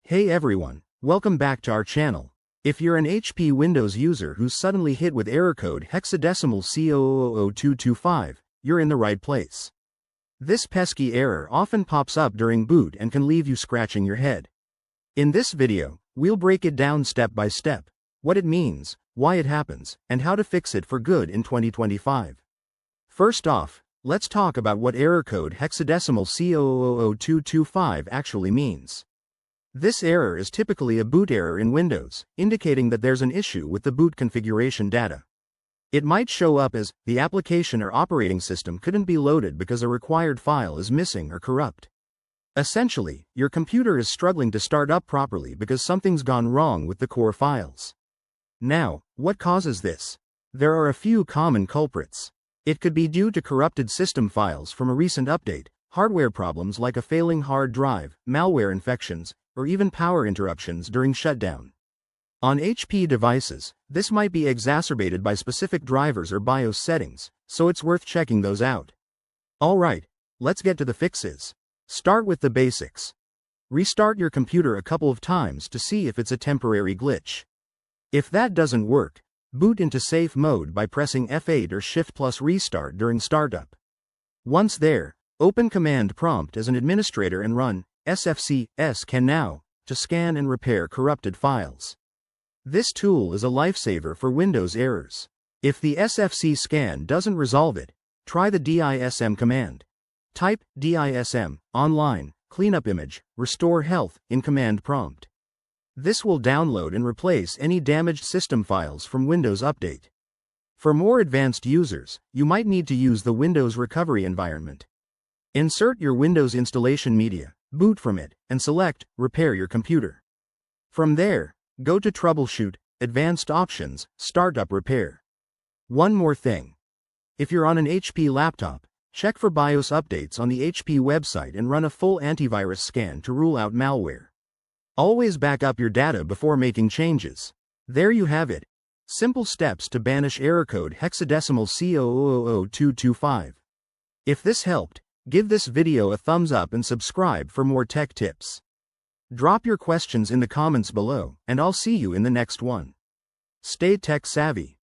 Hey everyone, welcome back to our channel. If you're an HP Windows user who's suddenly hit with error code hexadecimal C000225, you're in the right place. This pesky error often pops up during boot and can leave you scratching your head. In this video, we'll break it down step by step, what it means, why it happens, and how to fix it for good in 2025. First off, let's talk about what error code hexadecimal C000225 actually means. This error is typically a boot error in Windows, indicating that there's an issue with the boot configuration data. It might show up as, the application or operating system couldn't be loaded because a required file is missing or corrupt. Essentially, your computer is struggling to start up properly because something's gone wrong with the core files. Now, what causes this? There are a few common culprits. It could be due to corrupted system files from a recent update, hardware problems like a failing hard drive, malware infections, or even power interruptions during shutdown. On HP devices, this might be exacerbated by specific drivers or BIOS settings, so it's worth checking those out. Alright, let's get to the fixes. Start with the basics. Restart your computer a couple of times to see if it's a temporary glitch. If that doesn't work, boot into safe mode by pressing F8 or Shift+ Restart during startup. Once there, open Command Prompt as an administrator and run sfc scan now to scan and repair corrupted files. This tool is a lifesaver for Windows errors. If the sfc scan doesn't resolve it, try the dism command. Type dism online cleanup image restore health in command prompt. This will download and replace any damaged system files from Windows Update. For more advanced users, you might need to use the Windows recovery environment. Insert your Windows installation media, boot from it, and select Repair your computer. From there, go to Troubleshoot, Advanced Options, Startup Repair. One more thing. If you're on an HP laptop, check for BIOS updates on the HP website and run a full antivirus scan to rule out malware. Always back up your data before making changes. There you have it. Simple steps to banish error code hexadecimal C000225. If this helped, give this video a thumbs up and subscribe for more tech tips. Drop your questions in the comments below, and I'll see you in the next one. Stay tech savvy.